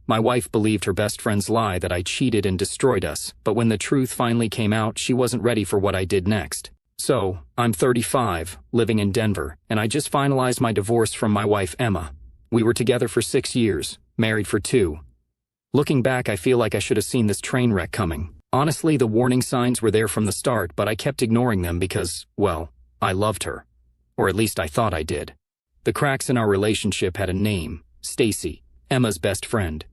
My wife believed her best friend's lie that I cheated and destroyed us, but when the truth finally came out, she wasn't ready for what I did next. So, I'm 35, living in Denver, and I just finalized my divorce from my wife Emma. We were together for 6 years, married for 2. Looking back, I feel like I should have seen this train wreck coming. Honestly, the warning signs were there from the start, but I kept ignoring them because, well, I loved her. Or at least I thought I did. The cracks in our relationship had a name: Stacy, Emma's best friend.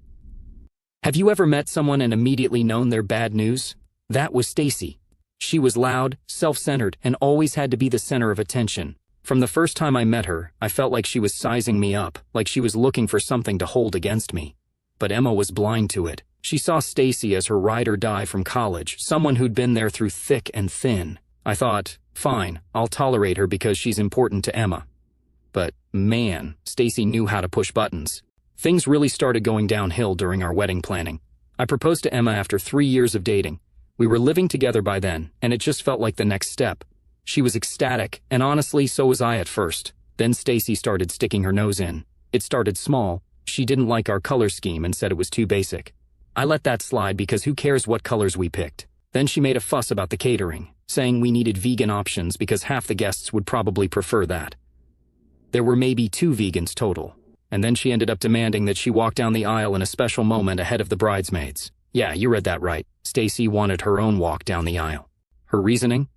Have you ever met someone and immediately known their bad news? That was Stacy. She was loud, self-centered, and always had to be the center of attention. From the first time I met her, I felt like she was sizing me up, like she was looking for something to hold against me. But Emma was blind to it. She saw Stacy as her ride or die from college, someone who'd been there through thick and thin. I thought, fine, I'll tolerate her because she's important to Emma. But, man, Stacy knew how to push buttons. Things really started going downhill during our wedding planning. I proposed to Emma after 3 years of dating. We were living together by then, and it just felt like the next step. She was ecstatic, and honestly, so was I at first. Then Stacy started sticking her nose in. It started small. She didn't like our color scheme and said it was too basic. I let that slide because who cares what colors we picked. Then she made a fuss about the catering, saying we needed vegan options because half the guests would probably prefer that. There were maybe 2 vegans total. And then she ended up demanding that she walk down the aisle in a special moment ahead of the bridesmaids. Yeah, you read that right. Stacy wanted her own walk down the aisle. Her reasoning?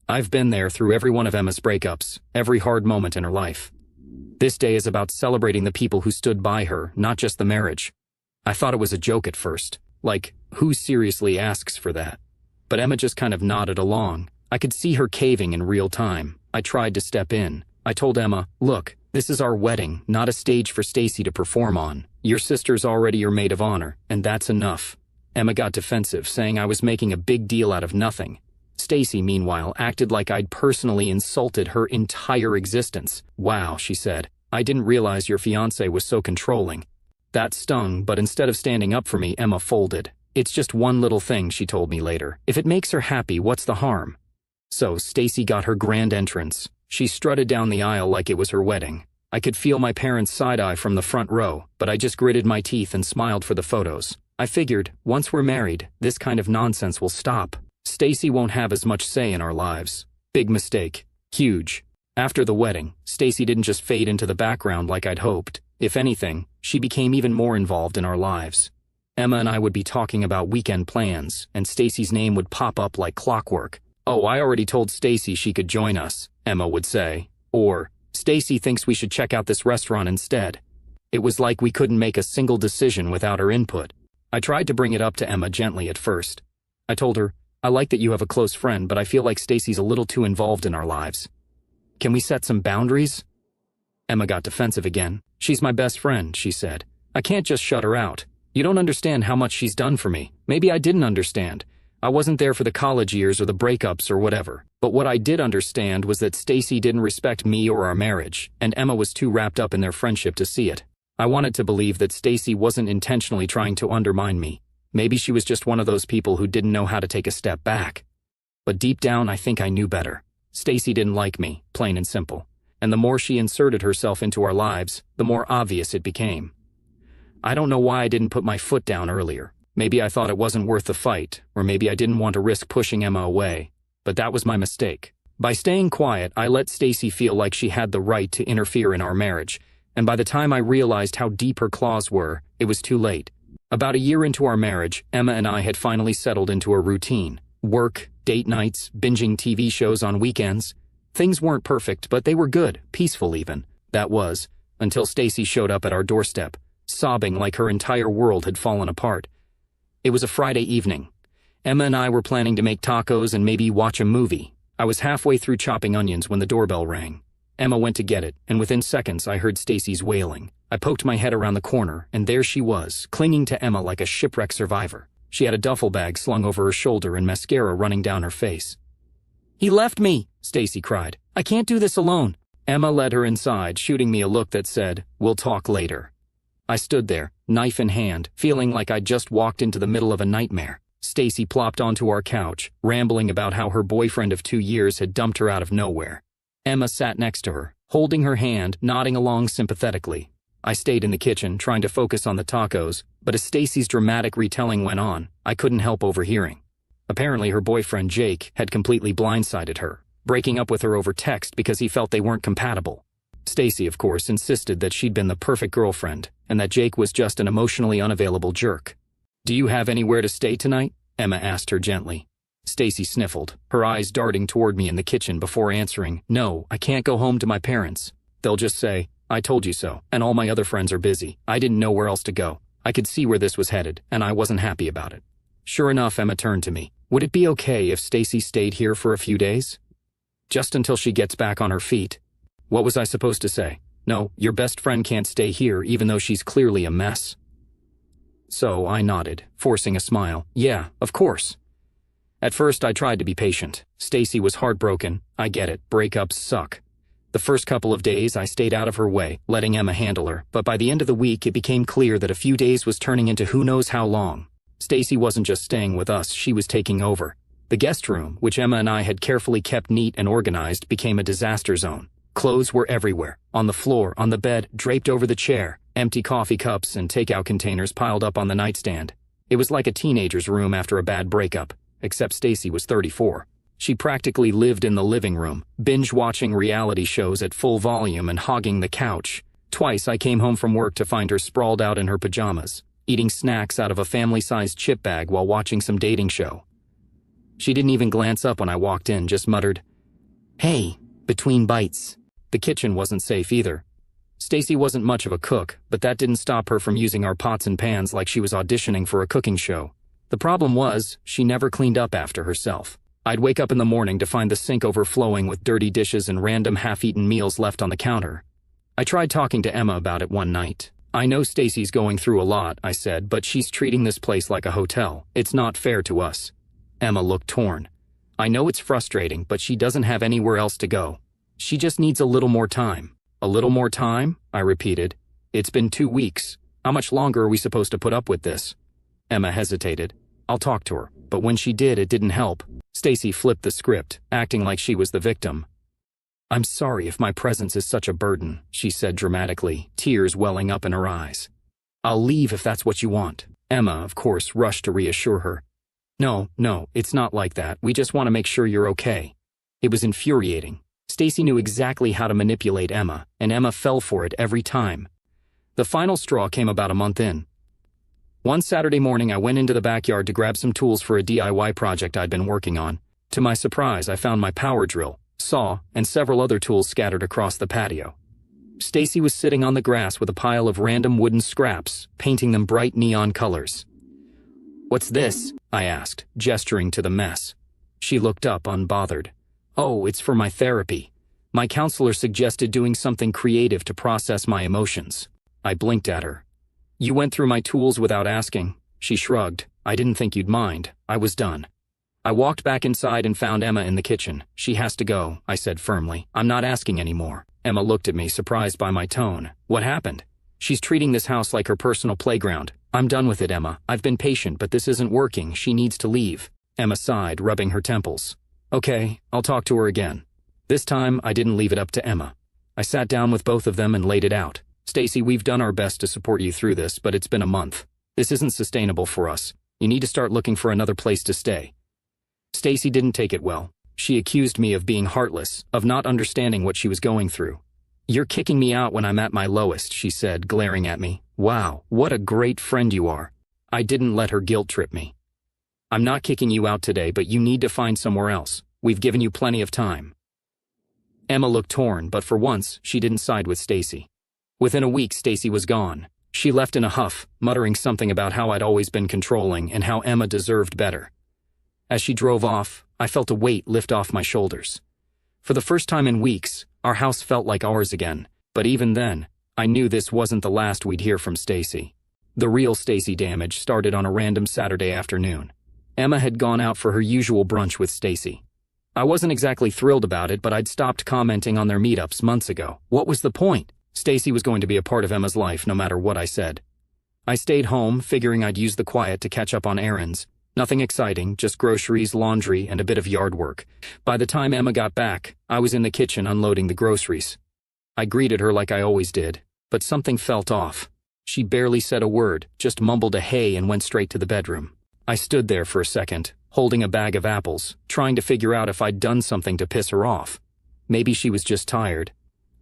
I've been there through every one of Emma's breakups, every hard moment in her life. This day is about celebrating the people who stood by her, not just the marriage. I thought it was a joke at first. Like, who seriously asks for that? But Emma just kind of nodded along. I could see her caving in real time. I tried to step in. I told Emma, look, this is our wedding, not a stage for Stacy to perform on. Your sister's already your maid of honor, and that's enough. Emma got defensive, saying I was making a big deal out of nothing. Stacy, meanwhile, acted like I'd personally insulted her entire existence. Wow, she said. I didn't realize your fiancé was so controlling. That stung, but instead of standing up for me, Emma folded. It's just one little thing, she told me later. If it makes her happy, what's the harm? So Stacy got her grand entrance. She strutted down the aisle like it was her wedding. I could feel my parents' side-eye from the front row, but I just gritted my teeth and smiled for the photos. I figured, once we're married, this kind of nonsense will stop. Stacy won't have as much say in our lives. Big mistake. Huge. After the wedding, Stacy didn't just fade into the background like I'd hoped. If anything, she became even more involved in our lives. Emma and I would be talking about weekend plans, and Stacy's name would pop up like clockwork. Oh, I already told Stacy she could join us, Emma would say. Or, Stacy thinks we should check out this restaurant instead. It was like we couldn't make a single decision without her input. I tried to bring it up to Emma gently at first. I told her, I like that you have a close friend, but I feel like Stacy's a little too involved in our lives. Can we set some boundaries? Emma got defensive again. She's my best friend, she said. I can't just shut her out. You don't understand how much she's done for me. Maybe I didn't understand. I wasn't there for the college years or the breakups or whatever. But what I did understand was that Stacy didn't respect me or our marriage, and Emma was too wrapped up in their friendship to see it. I wanted to believe that Stacy wasn't intentionally trying to undermine me. Maybe she was just one of those people who didn't know how to take a step back. But deep down, I think I knew better. Stacy didn't like me, plain and simple. And the more she inserted herself into our lives, the more obvious it became. I don't know why I didn't put my foot down earlier. Maybe I thought it wasn't worth the fight, or maybe I didn't want to risk pushing Emma away. But that was my mistake. By staying quiet, I let Stacy feel like she had the right to interfere in our marriage, and by the time I realized how deep her claws were, it was too late. About a year into our marriage, Emma and I had finally settled into a routine. Work, date nights, binging TV shows on weekends. Things weren't perfect, but they were good, peaceful even. That was, until Stacy showed up at our doorstep, sobbing like her entire world had fallen apart. It was a Friday evening. Emma and I were planning to make tacos and maybe watch a movie. I was halfway through chopping onions when the doorbell rang. Emma went to get it, and within seconds I heard Stacy's wailing. I poked my head around the corner, and there she was, clinging to Emma like a shipwreck survivor. She had a duffel bag slung over her shoulder and mascara running down her face. "He left me!" Stacy cried. "I can't do this alone." Emma led her inside, shooting me a look that said, "We'll talk later." I stood there, knife in hand, feeling like I'd just walked into the middle of a nightmare. Stacy plopped onto our couch, rambling about how her boyfriend of 2 years had dumped her out of nowhere. Emma sat next to her, holding her hand, nodding along sympathetically. I stayed in the kitchen, trying to focus on the tacos, but as Stacy's dramatic retelling went on, I couldn't help overhearing. Apparently her boyfriend Jake had completely blindsided her, breaking up with her over text because he felt they weren't compatible. Stacy, of course, insisted that she'd been the perfect girlfriend, and that Jake was just an emotionally unavailable jerk. "Do you have anywhere to stay tonight?" Emma asked her gently. Stacy sniffled, her eyes darting toward me in the kitchen before answering, "No, I can't go home to my parents. They'll just say, 'I told you so,' and all my other friends are busy. I didn't know where else to go. I could see where this was headed, and I wasn't happy about it." Sure enough, Emma turned to me. "Would it be okay if Stacy stayed here for a few days? Just until she gets back on her feet?" What was I supposed to say? No, your best friend can't stay here even though she's clearly a mess? So I nodded, forcing a smile. "Yeah, of course." At first I tried to be patient. Stacy was heartbroken. I get it, breakups suck. The first couple of days I stayed out of her way, letting Emma handle her, but by the end of the week it became clear that a few days was turning into who knows how long. Stacy wasn't just staying with us, she was taking over. The guest room, which Emma and I had carefully kept neat and organized, became a disaster zone. Clothes were everywhere, on the floor, on the bed, draped over the chair, empty coffee cups and takeout containers piled up on the nightstand. It was like a teenager's room after a bad breakup, except Stacy was 34. She practically lived in the living room, binge-watching reality shows at full volume and hogging the couch. Twice I came home from work to find her sprawled out in her pajamas, eating snacks out of a family-sized chip bag while watching some dating show. She didn't even glance up when I walked in, just muttered, "Hey," between bites. The kitchen wasn't safe either. Stacy wasn't much of a cook, but that didn't stop her from using our pots and pans like she was auditioning for a cooking show. The problem was, she never cleaned up after herself. I'd wake up in the morning to find the sink overflowing with dirty dishes and random half-eaten meals left on the counter. I tried talking to Emma about it one night. "I know Stacy's going through a lot," I said, "but she's treating this place like a hotel. It's not fair to us." Emma looked torn. "I know it's frustrating, but she doesn't have anywhere else to go. She just needs a little more time." "A little more time?" I repeated. "It's been 2 weeks. How much longer are we supposed to put up with this?" Emma hesitated. "I'll talk to her." But when she did, it didn't help. Stacy flipped the script, acting like she was the victim. "I'm sorry if my presence is such a burden," she said dramatically, tears welling up in her eyes. "I'll leave if that's what you want." Emma, of course, rushed to reassure her. No, it's not like that. We just want to make sure you're okay." It was infuriating. Stacy knew exactly how to manipulate Emma, and Emma fell for it every time. The final straw came about a month in. One Saturday morning, I went into the backyard to grab some tools for a DIY project I'd been working on. To my surprise, I found my power drill, saw, and several other tools scattered across the patio. Stacy was sitting on the grass with a pile of random wooden scraps, painting them bright neon colors. "What's this?" I asked, gesturing to the mess. She looked up, unbothered. "Oh, it's for my therapy. My counselor suggested doing something creative to process my emotions." I blinked at her. "You went through my tools without asking." She shrugged. "I didn't think you'd mind." I was done. I walked back inside and found Emma in the kitchen. "She has to go," I said firmly. "I'm not asking anymore." Emma looked at me, surprised by my tone. "What happened?" "She's treating this house like her personal playground." "I'm done with it, Emma. I've been patient, but this isn't working. She needs to leave." Emma sighed, rubbing her temples. "Okay, I'll talk to her again." This time, I didn't leave it up to Emma. I sat down with both of them and laid it out. "Stacy, we've done our best to support you through this, but it's been a month. This isn't sustainable for us. You need to start looking for another place to stay." Stacy didn't take it well. She accused me of being heartless, of not understanding what she was going through. "You're kicking me out when I'm at my lowest," she said, glaring at me. "Wow, what a great friend you are." I didn't let her guilt trip me. "I'm not kicking you out today, but you need to find somewhere else. We've given you plenty of time." Emma looked torn, but for once, she didn't side with Stacy. Within a week, Stacy was gone. She left in a huff, muttering something about how I'd always been controlling and how Emma deserved better. As she drove off, I felt a weight lift off my shoulders. For the first time in weeks, our house felt like ours again, but even then, I knew this wasn't the last we'd hear from Stacy. The real Stacy damage started on a random Saturday afternoon. Emma had gone out for her usual brunch with Stacy. I wasn't exactly thrilled about it, but I'd stopped commenting on their meetups months ago. What was the point? Stacy was going to be a part of Emma's life no matter what I said. I stayed home, figuring I'd use the quiet to catch up on errands. Nothing exciting, just groceries, laundry, and a bit of yard work. By the time Emma got back, I was in the kitchen unloading the groceries. I greeted her like I always did, but something felt off. She barely said a word, just mumbled a hey and went straight to the bedroom. I stood there for a second, holding a bag of apples, trying to figure out if I'd done something to piss her off. Maybe she was just tired.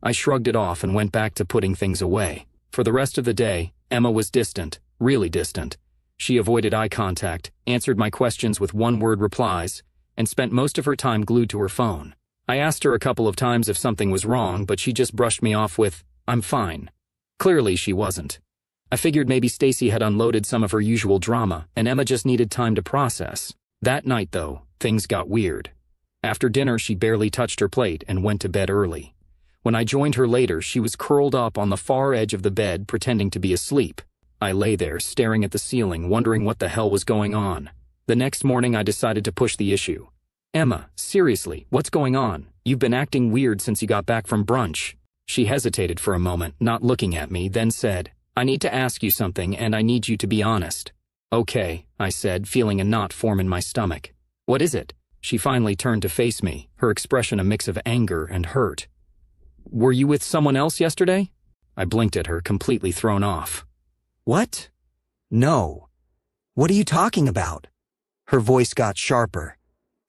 I shrugged it off and went back to putting things away. For the rest of the day, Emma was distant, really distant. She avoided eye contact, answered my questions with one-word replies, and spent most of her time glued to her phone. I asked her a couple of times if something was wrong, but she just brushed me off with, "I'm fine." Clearly she wasn't. I figured maybe Stacy had unloaded some of her usual drama, and Emma just needed time to process. That night, though, things got weird. After dinner, she barely touched her plate and went to bed early. When I joined her later, she was curled up on the far edge of the bed, pretending to be asleep. I lay there, staring at the ceiling, wondering what the hell was going on. The next morning, I decided to push the issue. "Emma, seriously, what's going on? You've been acting weird since you got back from brunch." She hesitated for a moment, not looking at me, then said, "I need to ask you something, and I need you to be honest." "Okay," I said, feeling a knot form in my stomach. "What is it?" She finally turned to face me, her expression a mix of anger and hurt. "Were you with someone else yesterday?" I blinked at her, completely thrown off. "What? No. What are you talking about?" Her voice got sharper.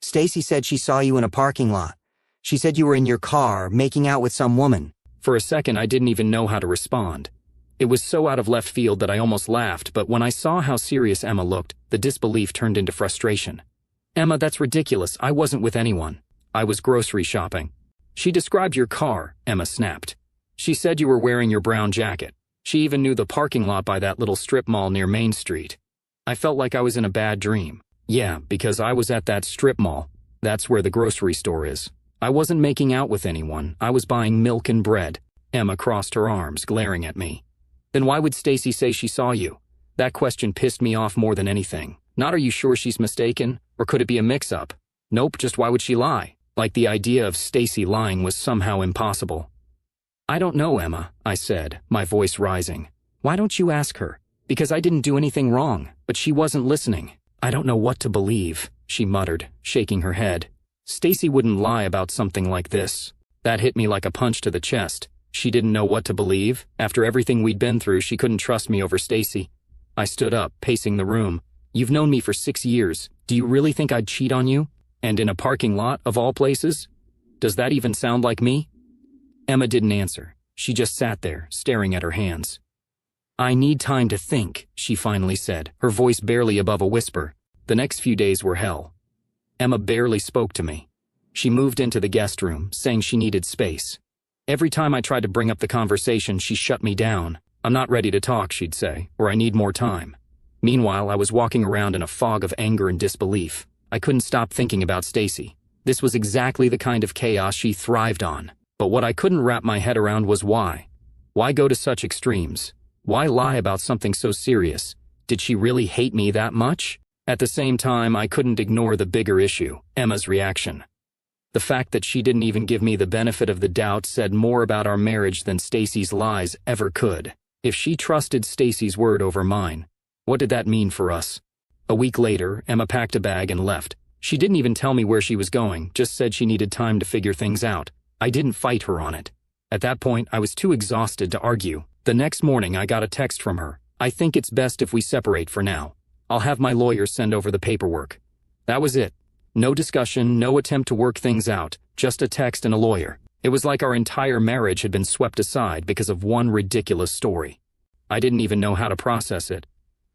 "Stacy said she saw you in a parking lot. She said you were in your car, making out with some woman." For a second, I didn't even know how to respond. It was so out of left field that I almost laughed, but when I saw how serious Emma looked, the disbelief turned into frustration. "Emma, that's ridiculous. I wasn't with anyone. I was grocery shopping." "She described your car," Emma snapped. "She said you were wearing your brown jacket. She even knew the parking lot by that little strip mall near Main Street." I felt like I was in a bad dream. Yeah, because I was at that strip mall. That's where the grocery store is. I wasn't making out with anyone. I was buying milk and bread. Emma crossed her arms, glaring at me. "Then why would Stacy say she saw you?" That question pissed me off more than anything. Not, "Are you sure she's mistaken? Or could it be a mix-up?" Nope, just why would she lie? Like the idea of Stacy lying was somehow impossible. "I don't know, Emma," I said, my voice rising. "Why don't you ask her? Because I didn't do anything wrong, but she wasn't listening." "I don't know what to believe," she muttered, shaking her head. "Stacy wouldn't lie about something like this." That hit me like a punch to the chest. She didn't know what to believe. After everything we'd been through, she couldn't trust me over Stacy. I stood up, pacing the room. "You've known me for 6 years. Do you really think I'd cheat on you? And in a parking lot, of all places? Does that even sound like me?" Emma didn't answer. She just sat there, staring at her hands. "I need time to think," she finally said, her voice barely above a whisper. The next few days were hell. Emma barely spoke to me. She moved into the guest room, saying she needed space. Every time I tried to bring up the conversation, she shut me down. "I'm not ready to talk," she'd say, or "I need more time." Meanwhile, I was walking around in a fog of anger and disbelief. I couldn't stop thinking about Stacy. This was exactly the kind of chaos she thrived on. But what I couldn't wrap my head around was why. Why go to such extremes? Why lie about something so serious? Did she really hate me that much? At the same time, I couldn't ignore the bigger issue, Emma's reaction. The fact that she didn't even give me the benefit of the doubt said more about our marriage than Stacy's lies ever could. If she trusted Stacy's word over mine, what did that mean for us? A week later, Emma packed a bag and left. She didn't even tell me where she was going, just said she needed time to figure things out. I didn't fight her on it. At that point, I was too exhausted to argue. The next morning, I got a text from her. "I think it's best if we separate for now. I'll have my lawyer send over the paperwork." That was it. No discussion, no attempt to work things out, just a text and a lawyer. It was like our entire marriage had been swept aside because of one ridiculous story. I didn't even know how to process it.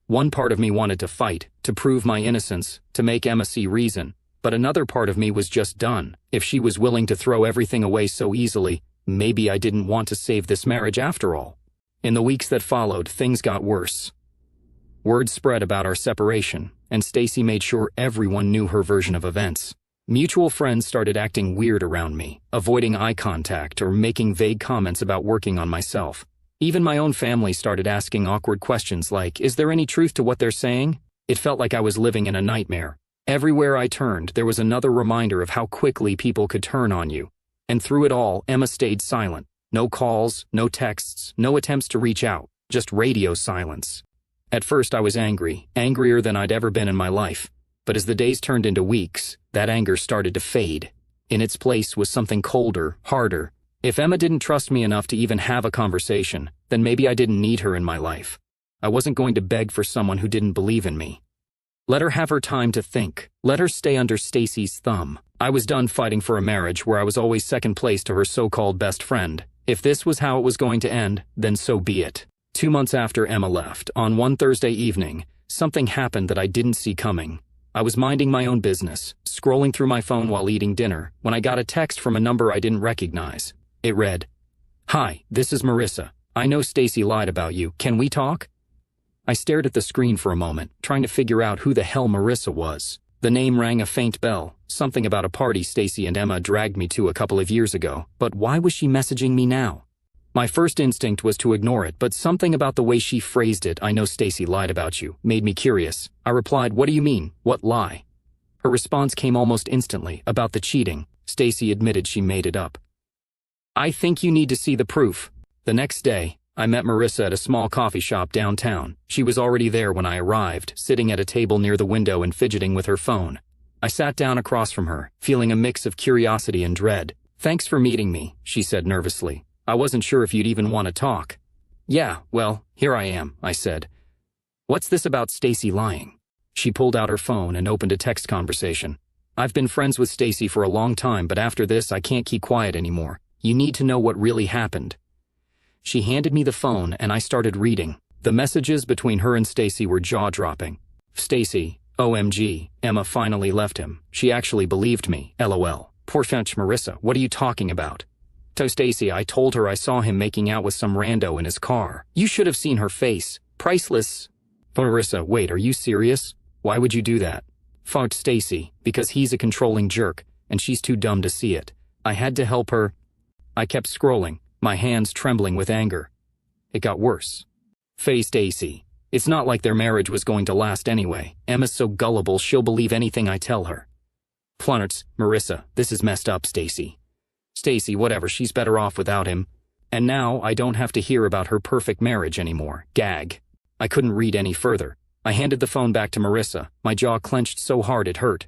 One part of me wanted to fight, to prove my innocence, to make Emma see reason, but another part of me was just done. If she was willing to throw everything away so easily, maybe I didn't want to save this marriage after all. In the weeks that followed, things got worse. Word spread about our separation, and Stacy made sure everyone knew her version of events. Mutual friends started acting weird around me, avoiding eye contact or making vague comments about working on myself. Even my own family started asking awkward questions like, "Is there any truth to what they're saying?" It felt like I was living in a nightmare. Everywhere I turned, there was another reminder of how quickly people could turn on you. And through it all, Emma stayed silent. No calls, no texts, no attempts to reach out, just radio silence. At first I was angry, angrier than I'd ever been in my life. But as the days turned into weeks, that anger started to fade. In its place was something colder, harder, If Emma didn't trust me enough to even have a conversation, then maybe I didn't need her in my life. I wasn't going to beg for someone who didn't believe in me. Let her have her time to think. Let her stay under Stacy's thumb. I was done fighting for a marriage where I was always second place to her so-called best friend. If this was how it was going to end, then so be it. 2 months after Emma left, on one Thursday evening, something happened that I didn't see coming. I was minding my own business, scrolling through my phone while eating dinner, when I got a text from a number I didn't recognize. It read, "Hi, this is Marissa. I know Stacy lied about you. Can we talk?" I stared at the screen for a moment, trying to figure out who the hell Marissa was. The name rang a faint bell, something about a party Stacy and Emma dragged me to a couple of years ago, but why was she messaging me now? My first instinct was to ignore it, but something about the way she phrased it, "I know Stacy lied about you," made me curious. I replied, "What do you mean? What lie?" Her response came almost instantly, about the cheating. Stacy admitted she made it up. "I think you need to see the proof." The next day, I met Marissa at a small coffee shop downtown. She was already there when I arrived, sitting at a table near the window and fidgeting with her phone. I sat down across from her, feeling a mix of curiosity and dread. "Thanks for meeting me," she said nervously. "I wasn't sure if you'd even want to talk." "Yeah, well, here I am," I said. "What's this about Stacy lying?" She pulled out her phone and opened a text conversation. "I've been friends with Stacy for a long time, but after this I can't keep quiet anymore. You need to know what really happened." She handed me the phone and I started reading. The messages between her and Stacy were jaw-dropping. "Stacy, OMG, Emma finally left him. She actually believed me, LOL. Poor French Marissa, what are you talking about?" "To Stacy, I told her I saw him making out with some rando in his car. You should have seen her face. Priceless." "Marissa, wait, are you serious? Why would you do that?" "Fucked Stacy, because he's a controlling jerk, and she's too dumb to see it. I had to help her." I kept scrolling, my hands trembling with anger. It got worse. "Faye Stacy. It's not like their marriage was going to last anyway. Emma's so gullible she'll believe anything I tell her." "Plunarts, Marissa, this is messed up, Stacy." "Stacy, whatever, she's better off without him. And now I don't have to hear about her perfect marriage anymore. Gag." I couldn't read any further. I handed the phone back to Marissa, my jaw clenched so hard it hurt.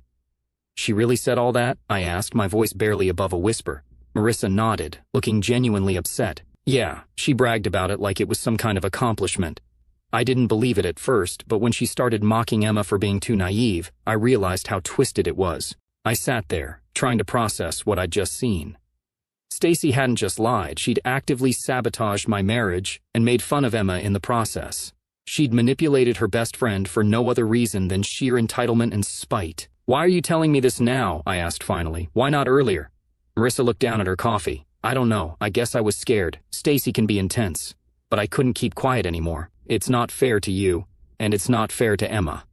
"She really said all that?" I asked, my voice barely above a whisper. Marissa nodded, looking genuinely upset. "Yeah, she bragged about it like it was some kind of accomplishment." I didn't believe it at first, but when she started mocking Emma for being too naive, I realized how twisted it was. I sat there, trying to process what I'd just seen. Stacy hadn't just lied, she'd actively sabotaged my marriage and made fun of Emma in the process. She'd manipulated her best friend for no other reason than sheer entitlement and spite. "Why are you telling me this now?" I asked finally. "Why not earlier?" Marissa looked down at her coffee. "I don't know, I guess I was scared. Stacy can be intense. But I couldn't keep quiet anymore. It's not fair to you, and it's not fair to Emma."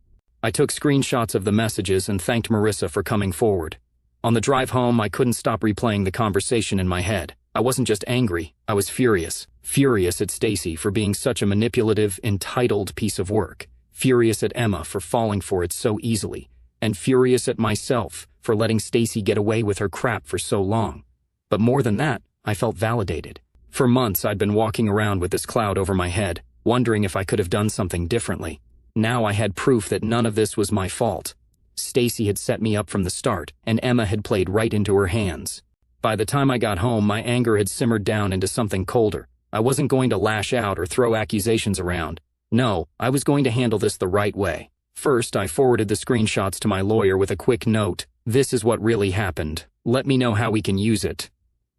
I took screenshots of the messages and thanked Marissa for coming forward. On the drive home, I couldn't stop replaying the conversation in my head. I wasn't just angry, I was furious. Furious at Stacy for being such a manipulative, entitled piece of work. Furious at Emma for falling for it so easily. And furious at myself for letting Stacy get away with her crap for so long. But more than that, I felt validated. For months, I'd been walking around with this cloud over my head, wondering if I could have done something differently. Now I had proof that none of this was my fault. Stacy had set me up from the start, and Emma had played right into her hands. By the time I got home, my anger had simmered down into something colder. I wasn't going to lash out or throw accusations around. No, I was going to handle this the right way. First, I forwarded the screenshots to my lawyer with a quick note. "This is what really happened. Let me know how we can use it."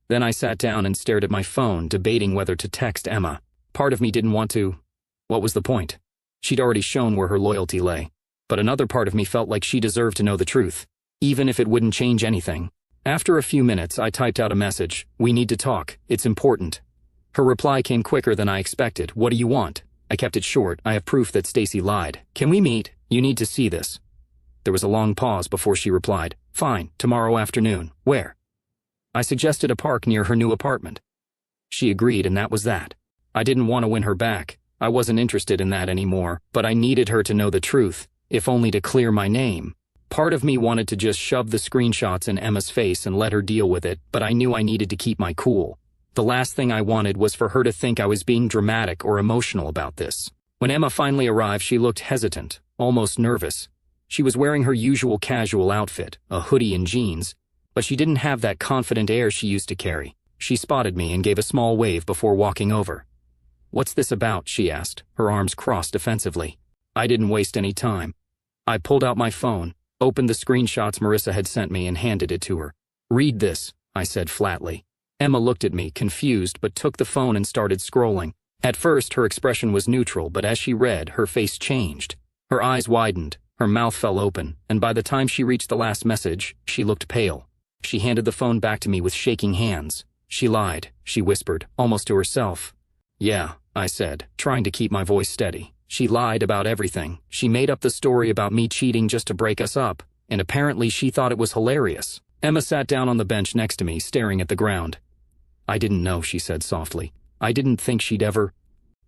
Then I sat down and stared at my phone, debating whether to text Emma. Part of me didn't want to. What was the point? She'd already shown where her loyalty lay. But another part of me felt like she deserved to know the truth, even if it wouldn't change anything. After a few minutes, I typed out a message. "We need to talk. It's important." Her reply came quicker than I expected. "What do you want?" I kept it short. "I have proof that Stacy lied. Can we meet? You need to see this." There was a long pause before she replied. "Fine, tomorrow afternoon. Where?" I suggested a park near her new apartment. She agreed, and that was that. I didn't want to win her back. I wasn't interested in that anymore, but I needed her to know the truth, if only to clear my name. Part of me wanted to just shove the screenshots in Emma's face and let her deal with it, but I knew I needed to keep my cool. The last thing I wanted was for her to think I was being dramatic or emotional about this. When Emma finally arrived, she looked hesitant, almost nervous. She was wearing her usual casual outfit, a hoodie and jeans, but she didn't have that confident air she used to carry. She spotted me and gave a small wave before walking over. "What's this about?" she asked, her arms crossed defensively. I didn't waste any time. I pulled out my phone, opened the screenshots Marissa had sent me, and handed it to her. "Read this," I said flatly. Emma looked at me, confused, but took the phone and started scrolling. At first, her expression was neutral, but as she read, her face changed. Her eyes widened, her mouth fell open, and by the time she reached the last message, she looked pale. She handed the phone back to me with shaking hands. "She lied," she whispered, almost to herself. "Yeah," I said, trying to keep my voice steady. "She lied about everything. She made up the story about me cheating just to break us up, and apparently she thought it was hilarious." Emma sat down on the bench next to me, staring at the ground. "I didn't know," she said softly. "I didn't think she'd ever—"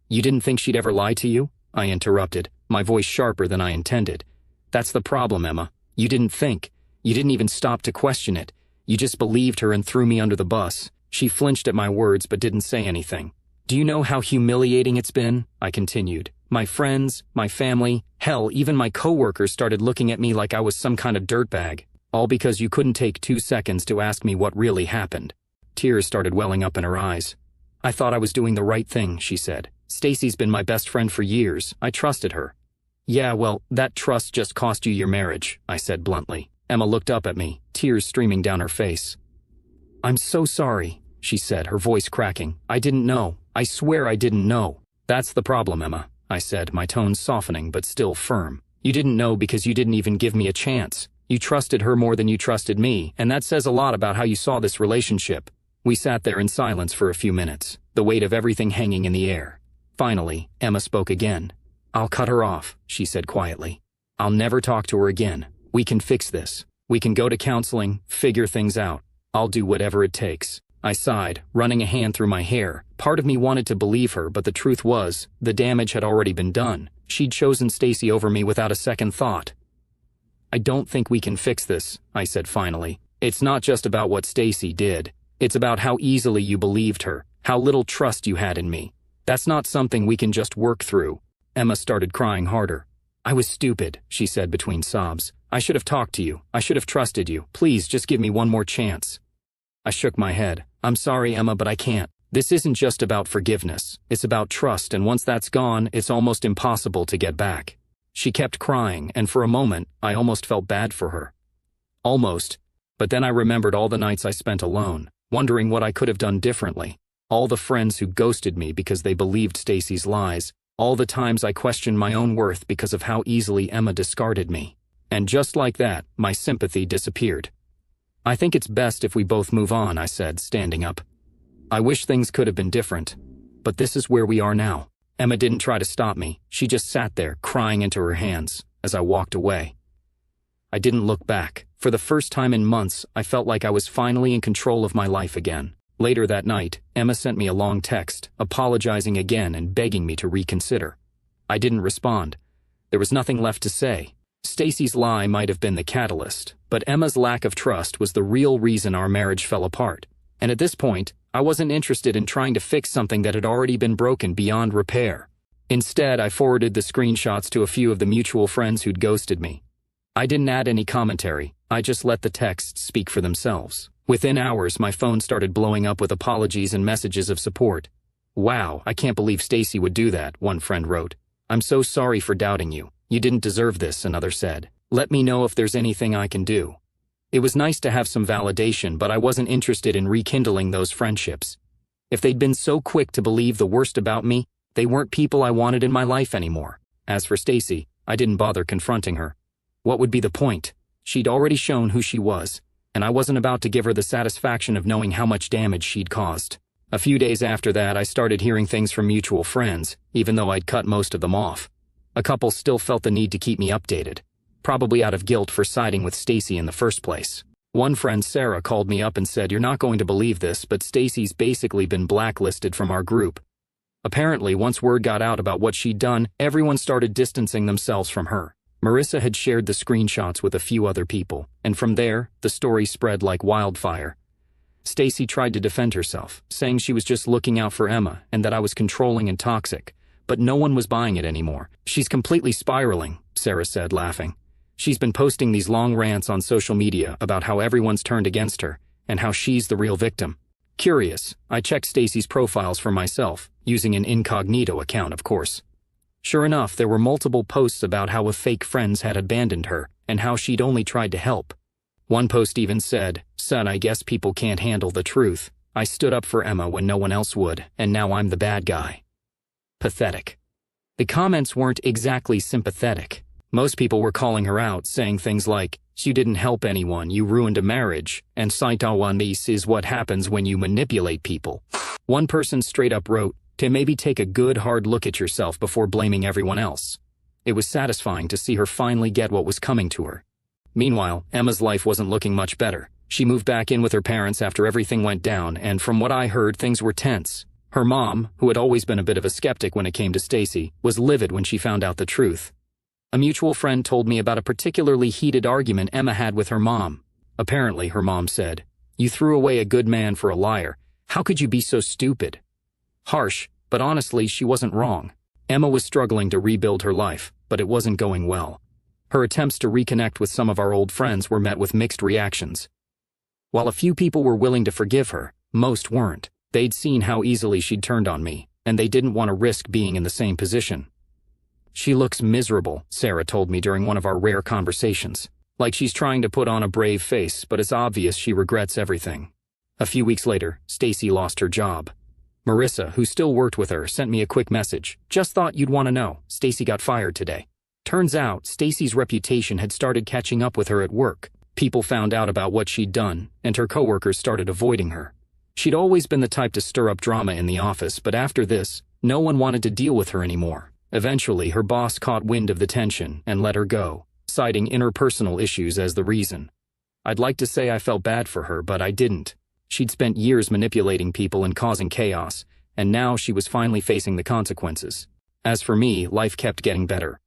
"You didn't think she'd ever lie to you?" I interrupted, my voice sharper than I intended. "That's the problem, Emma. You didn't think. You didn't even stop to question it. You just believed her and threw me under the bus." She flinched at my words but didn't say anything. "Do you know how humiliating it's been?" I continued. "My friends, my family, hell, even my coworkers started looking at me like I was some kind of dirtbag. All because you couldn't take 2 seconds to ask me what really happened." Tears started welling up in her eyes. "I thought I was doing the right thing," she said. "Stacy's been my best friend for years. I trusted her." "Yeah, well, that trust just cost you your marriage," I said bluntly. Emma looked up at me, tears streaming down her face. "I'm so sorry," she said, her voice cracking. "I didn't know. I swear I didn't know." "That's the problem, Emma," I said, my tone softening but still firm. "You didn't know because you didn't even give me a chance. You trusted her more than you trusted me, and that says a lot about how you saw this relationship." We sat there in silence for a few minutes, the weight of everything hanging in the air. Finally, Emma spoke again. "I'll cut her off," she said quietly. "I'll never talk to her again. We can fix this. We can go to counseling, figure things out. I'll do whatever it takes." I sighed, running a hand through my hair. Part of me wanted to believe her, but the truth was, the damage had already been done. She'd chosen Stacy over me without a second thought. "I don't think we can fix this," I said finally. "It's not just about what Stacy did. It's about how easily you believed her, how little trust you had in me. That's not something we can just work through." Emma started crying harder. "I was stupid," she said between sobs. "I should have talked to you. I should have trusted you. Please, just give me one more chance." I shook my head. "I'm sorry, Emma, but I can't. This isn't just about forgiveness. It's about trust, and once that's gone, it's almost impossible to get back." She kept crying, and for a moment, I almost felt bad for her. Almost. But then I remembered all the nights I spent alone, wondering what I could have done differently. All the friends who ghosted me because they believed Stacy's lies. All the times I questioned my own worth because of how easily Emma discarded me. And just like that, my sympathy disappeared. "I think it's best if we both move on," I said, standing up. "I wish things could have been different, but this is where we are now." Emma didn't try to stop me. She just sat there, crying into her hands, as I walked away. I didn't look back. For the first time in months, I felt like I was finally in control of my life again. Later that night, Emma sent me a long text, apologizing again and begging me to reconsider. I didn't respond. There was nothing left to say. Stacy's lie might have been the catalyst, but Emma's lack of trust was the real reason our marriage fell apart. And at this point, I wasn't interested in trying to fix something that had already been broken beyond repair. Instead, I forwarded the screenshots to a few of the mutual friends who'd ghosted me. I didn't add any commentary. I just let the texts speak for themselves. Within hours, my phone started blowing up with apologies and messages of support. "Wow, I can't believe Stacy would do that," one friend wrote. "I'm so sorry for doubting you. You didn't deserve this," another said. "Let me know if there's anything I can do." It was nice to have some validation, but I wasn't interested in rekindling those friendships. If they'd been so quick to believe the worst about me, they weren't people I wanted in my life anymore. As for Stacy, I didn't bother confronting her. What would be the point? She'd already shown who she was, and I wasn't about to give her the satisfaction of knowing how much damage she'd caused. A few days after that, I started hearing things from mutual friends, even though I'd cut most of them off. A couple still felt the need to keep me updated, probably out of guilt for siding with Stacy in the first place. One friend, Sarah, called me up and said, "You're not going to believe this, but Stacy's basically been blacklisted from our group." Apparently, once word got out about what she'd done, everyone started distancing themselves from her. Marissa had shared the screenshots with a few other people, and from there, the story spread like wildfire. Stacy tried to defend herself, saying she was just looking out for Emma and that I was controlling and toxic, but no one was buying it anymore. "She's completely spiraling," Sarah said, laughing. "She's been posting these long rants on social media about how everyone's turned against her and how she's the real victim." Curious, I checked Stacy's profiles for myself, using an incognito account, of course. Sure enough, there were multiple posts about how a fake friends had abandoned her, and how she'd only tried to help. One post even said, "Son, I guess people can't handle the truth. I stood up for Emma when no one else would, and now I'm the bad guy." Pathetic. The comments weren't exactly sympathetic. Most people were calling her out, saying things like, "You didn't help anyone, you ruined a marriage," and "This is what happens when you manipulate people." One person straight up wrote, "To maybe take a good hard look at yourself before blaming everyone else." It was satisfying to see her finally get what was coming to her. Meanwhile, Emma's life wasn't looking much better. She moved back in with her parents after everything went down, and from what I heard, things were tense. Her mom, who had always been a bit of a skeptic when it came to Stacy, was livid when she found out the truth. A mutual friend told me about a particularly heated argument Emma had with her mom. Apparently, her mom said, "You threw away a good man for a liar. How could you be so stupid?" Harsh, but honestly, she wasn't wrong. Emma was struggling to rebuild her life, but it wasn't going well. Her attempts to reconnect with some of our old friends were met with mixed reactions. While a few people were willing to forgive her, most weren't. They'd seen how easily she'd turned on me, and they didn't want to risk being in the same position. "She looks miserable," Sarah told me during one of our rare conversations. "Like she's trying to put on a brave face, but it's obvious she regrets everything." A few weeks later, Stacy lost her job. Marissa, who still worked with her, sent me a quick message. "Just thought you'd want to know. Stacy got fired today." Turns out, Stacy's reputation had started catching up with her at work. People found out about what she'd done, and her coworkers started avoiding her. She'd always been the type to stir up drama in the office, but after this, no one wanted to deal with her anymore. Eventually, her boss caught wind of the tension and let her go, citing interpersonal issues as the reason. I'd like to say I felt bad for her, but I didn't. She'd spent years manipulating people and causing chaos, and now she was finally facing the consequences. As for me, life kept getting better.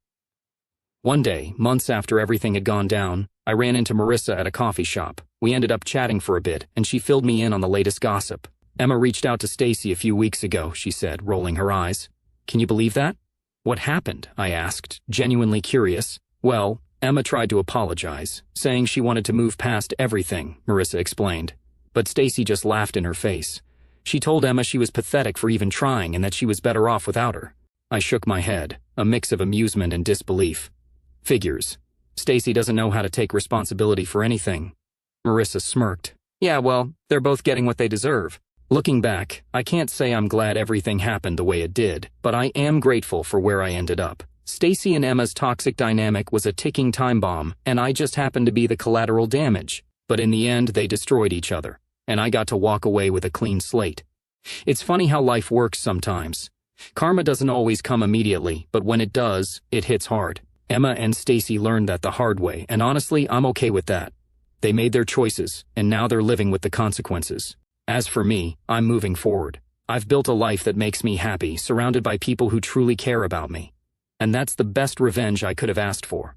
One day, months after everything had gone down, I ran into Marissa at a coffee shop. We ended up chatting for a bit, and she filled me in on the latest gossip. "Emma reached out to Stacy a few weeks ago," she said, rolling her eyes. "Can you believe that?" "What happened?" I asked, genuinely curious. "Well, Emma tried to apologize, saying she wanted to move past everything," Marissa explained. But Stacy just laughed in her face. She told Emma she was pathetic for even trying and that she was better off without her. I shook my head, a mix of amusement and disbelief. "Figures. Stacy doesn't know how to take responsibility for anything." Marissa smirked. "Yeah, well, they're both getting what they deserve." Looking back, I can't say I'm glad everything happened the way it did, but I am grateful for where I ended up. Stacy and Emma's toxic dynamic was a ticking time bomb, and I just happened to be the collateral damage. But in the end, they destroyed each other, and I got to walk away with a clean slate. It's funny how life works sometimes. Karma doesn't always come immediately, but when it does, it hits hard. Emma and Stacy learned that the hard way, and honestly, I'm okay with that. They made their choices, and now they're living with the consequences. As for me, I'm moving forward. I've built a life that makes me happy, surrounded by people who truly care about me. And that's the best revenge I could have asked for.